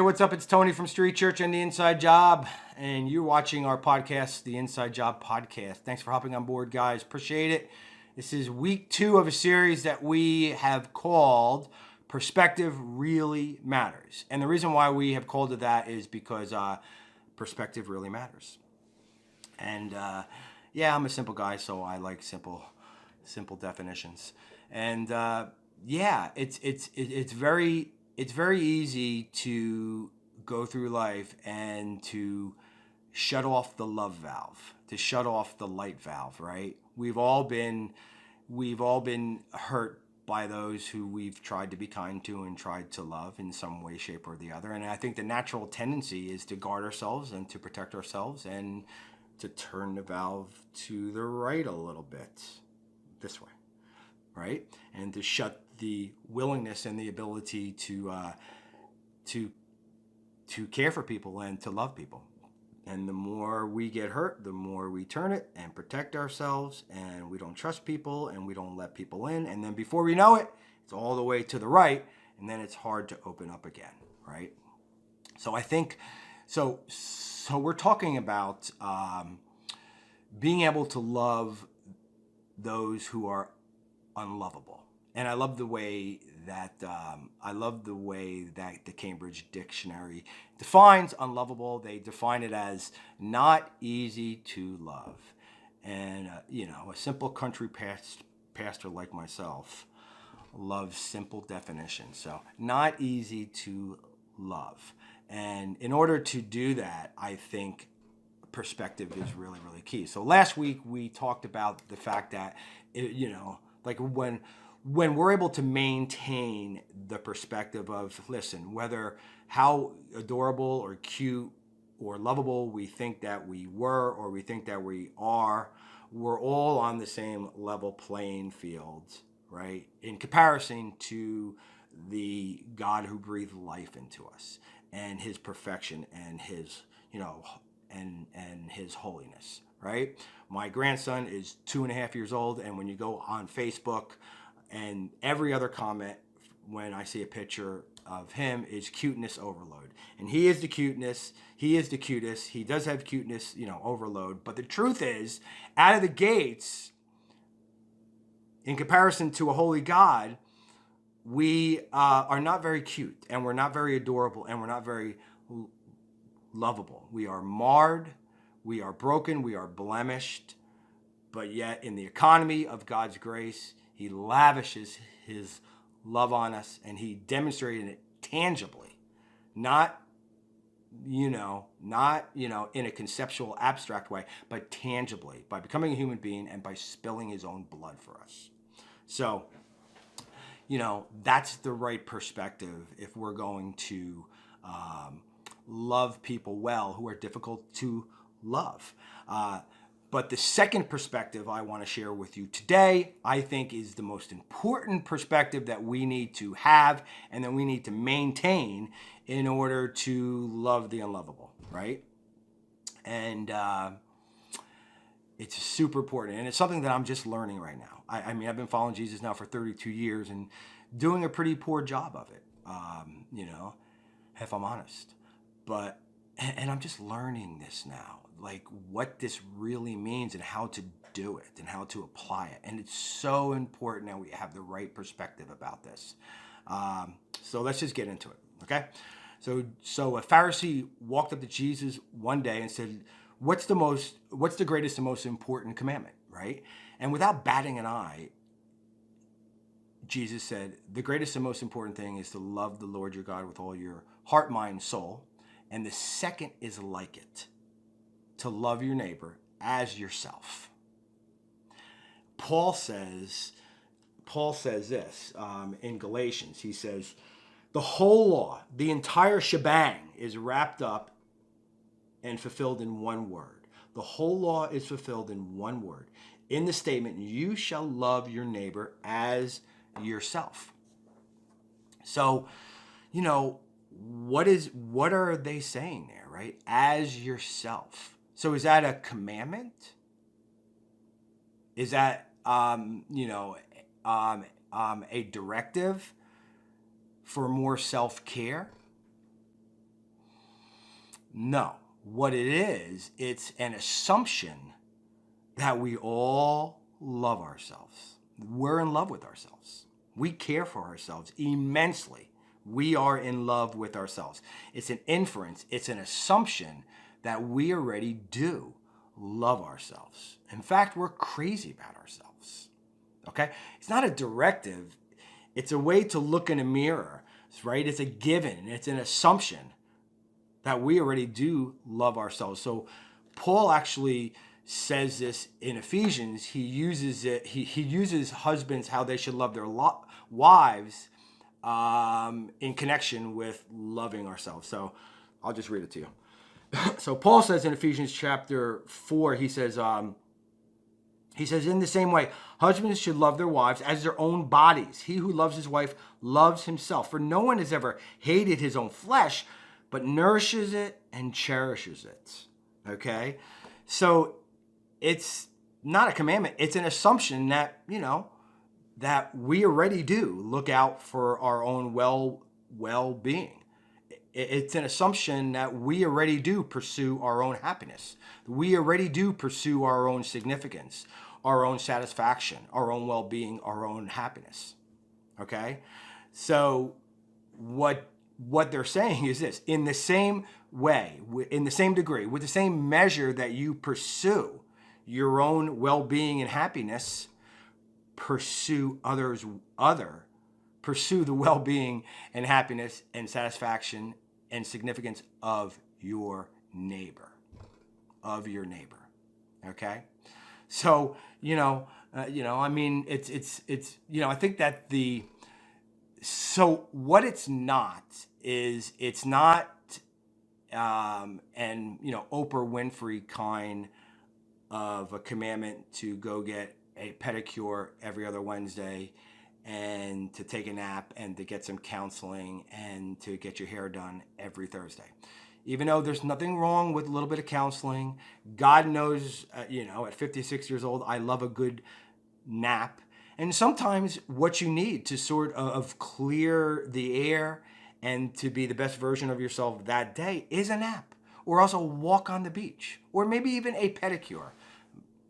What's up? It's Tony from Street Church and The Inside Job, and you're watching our podcast, The Inside Job Podcast. Thanks for hopping on board, guys. Appreciate it. This is week 2 of a series that we have called Perspective Really Matters. And the reason why we have called it that is because perspective really matters. And I'm a simple guy, so I like simple definitions. And it's very easy to go through life and to shut off the love valve, to shut off the light valve, right? We've all been hurt by those who we've tried to be kind to and tried to love in some way, shape, or the other. And I think the natural tendency is to guard ourselves and to protect ourselves and to turn the valve to the right a little bit, this way, right? And to shut the willingness and the ability to care for people and to love people. And the more we get hurt, the more we turn it and protect ourselves, and we don't trust people and we don't let people in. And then before we know it, it's all the way to the right, and then it's hard to open up again, right? So I think, so we're talking about being able to love those who are unlovable. And I love the way that the Cambridge Dictionary defines unlovable. They define it as not easy to love. And a simple country pastor like myself loves simple definitions. So not easy to love. And in order to do that, I think perspective is really, really key. So last week we talked about the fact that when we're able to maintain the perspective of, listen, whether how adorable or cute or lovable we think that we were or we think that we are, we're all on the same level playing field, right? In comparison to the God who breathed life into us and his perfection and his, and his holiness, right? My grandson is 2.5 years old, and when you go on Facebook, and every other comment when I see a picture of him is cuteness overload. And he is the cuteness. He is the cutest. He does have cuteness, overload. But the truth is, out of the gates, in comparison to a holy God, we are not very cute, and we're not very adorable, and we're not very lovable. We are marred. We are broken. We are blemished. But yet, in the economy of God's grace, he lavishes his love on us, and he demonstrated it tangibly, not in a conceptual, abstract way, but tangibly, by becoming a human being and by spilling his own blood for us. So, that's the right perspective if we're going to love people well who are difficult to love. But the second perspective I want to share with you today, I think, is the most important perspective that we need to have and that we need to maintain in order to love the unlovable, right? And it's super important. And it's something that I'm just learning right now. I mean, I've been following Jesus now for 32 years and doing a pretty poor job of it, if I'm honest. And I'm just learning this now, like what this really means and how to do it and how to apply it. And it's so important that we have the right perspective about this. So let's just get into it, okay? So a Pharisee walked up to Jesus one day and said, what's the greatest and most important commandment, right? And without batting an eye, Jesus said, the greatest and most important thing is to love the Lord your God with all your heart, mind, soul. And the second is like it, to love your neighbor as yourself. Paul says this in Galatians. He says, the whole law, the entire shebang is wrapped up and fulfilled in one word. The whole law is fulfilled in one word. In the statement, you shall love your neighbor as yourself. So, what are they saying there, right? As yourself. So is that a commandment? Is that a directive for more self-care? No. What it is, it's an assumption that we all love ourselves. We're in love with ourselves. We care for ourselves immensely. We are in love with ourselves. It's an inference, it's an assumption that we already do love ourselves. In fact, we're crazy about ourselves. Okay? It's not a directive, it's a way to look in a mirror, right? It's a given, it's an assumption that we already do love ourselves. So Paul actually says this in Ephesians. He uses it. He uses husbands how they should love their wives in connection with loving ourselves. So I'll just read it to you. So Paul says in Ephesians chapter 4, he says, in the same way, husbands should love their wives as their own bodies. He who loves his wife loves himself. For no one has ever hated his own flesh, but nourishes it and cherishes it. Okay? So it's not a commandment. It's an assumption that, that we already do look out for our own well-being. It's an assumption that we already do pursue our own happiness. We already do pursue our own significance, our own satisfaction, our own well-being, our own happiness. Okay? So what they're saying is this: in the same way, in the same degree, with the same measure that you pursue your own well-being and happiness, pursue pursue the well-being and happiness and satisfaction and significance of your neighbor. Okay? So, I mean, I think that so what it's not is, it's not, Oprah Winfrey kind of a commandment to go get a pedicure every other Wednesday and to take a nap and to get some counseling and to get your hair done every Thursday. Even though there's nothing wrong with a little bit of counseling, God knows, at 56 years old, I love a good nap. And sometimes what you need to sort of clear the air and to be the best version of yourself that day is a nap, or else a walk on the beach, or maybe even a pedicure,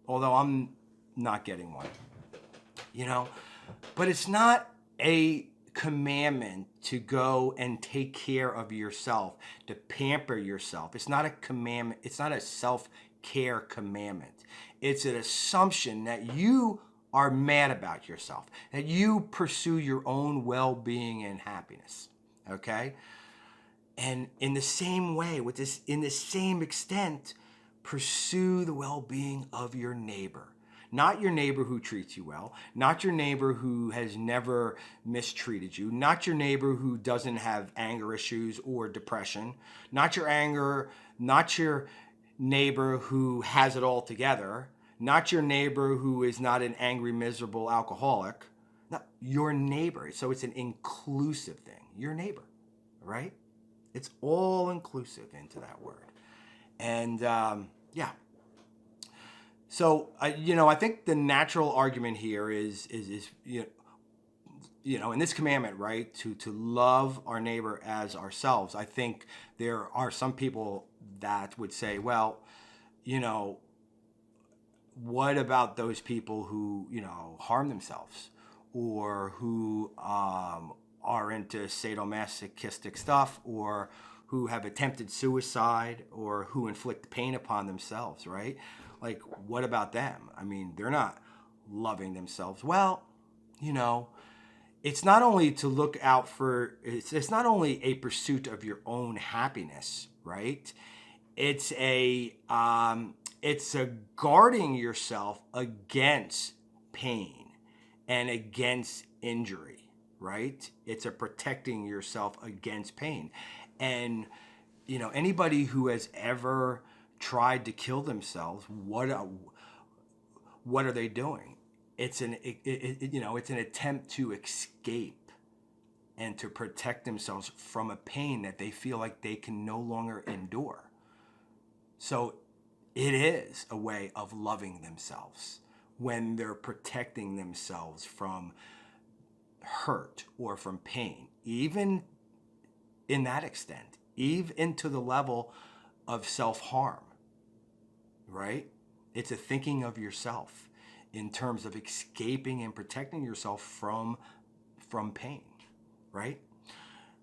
although I'm not getting one, But it's not a commandment to go and take care of yourself, to pamper yourself. It's not a commandment. It's not a self-care commandment. It's an assumption that you are mad about yourself, that you pursue your own well-being and happiness. Okay? And in the same way, in the same extent, pursue the well-being of your neighbor. Not your neighbor who treats you well, not your neighbor who has never mistreated you, not your neighbor who doesn't have anger issues or depression, not your neighbor who has it all together, not your neighbor who is not an angry, miserable alcoholic. Not your neighbor. So it's an inclusive thing. Your neighbor, right? It's all inclusive into that word. And yeah. So, I think the natural argument here is in this commandment, right, to love our neighbor as ourselves. I think there are some people that would say, well, what about those people who, harm themselves, or who are into sadomasochistic stuff, or who have attempted suicide, or who inflict pain upon themselves, right? Like, what about them? I mean, they're not loving themselves. Well, it's not only to look out for, it's not only a pursuit of your own happiness, right? It's a guarding yourself against pain and against injury, right? It's a protecting yourself against pain. And, anybody who has ever tried to kill themselves, what are they doing? It's it's an attempt to escape and to protect themselves from a pain that they feel like they can no longer endure. So it is a way of loving themselves when they're protecting themselves from hurt or from pain, even in that extent, even to the level of self-harm, right? It's a thinking of yourself in terms of escaping and protecting yourself from pain, right?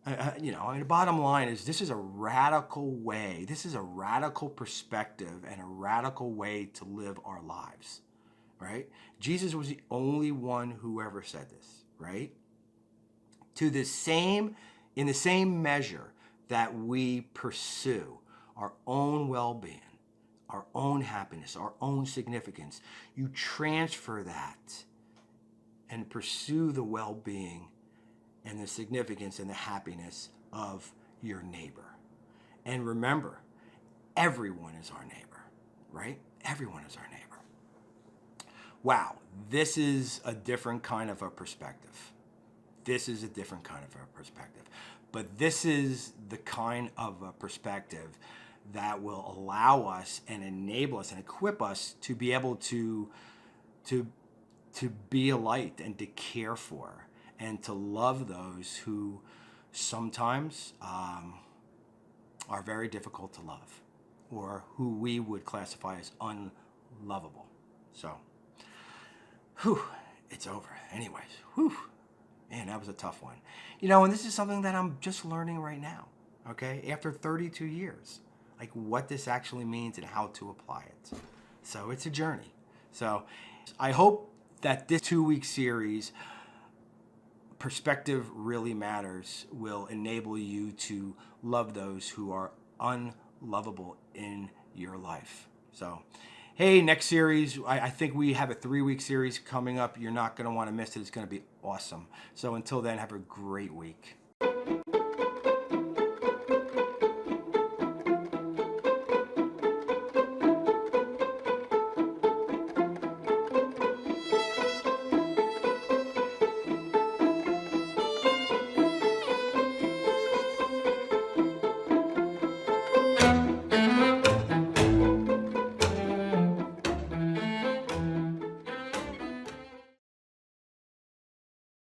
The bottom line is this is a radical way, this is a radical perspective and a radical way to live our lives, right? Jesus was the only one who ever said this, right? In the same measure that we pursue our own well-being, our own happiness, our own significance, you transfer that and pursue the well-being and the significance and the happiness of your neighbor. And remember, everyone is our neighbor, right? Everyone is our neighbor. Wow, this is a different kind of a perspective. This is a different kind of a perspective. But this is the kind of a perspective that will allow us and enable us and equip us to be able to be a light and to care for and to love those who sometimes are very difficult to love, or who we would classify as unlovable. So, it's over. Anyways, man, that was a tough one. And this is something that I'm just learning right now, okay? After 32 years, like what this actually means and how to apply it. So it's a journey. So I hope that this 2-week series, Perspective Really Matters, will enable you to love those who are unlovable in your life. So, hey, next series, I think we have a 3-week series coming up. You're not going to want to miss it. It's going to be awesome. So until then, have a great week.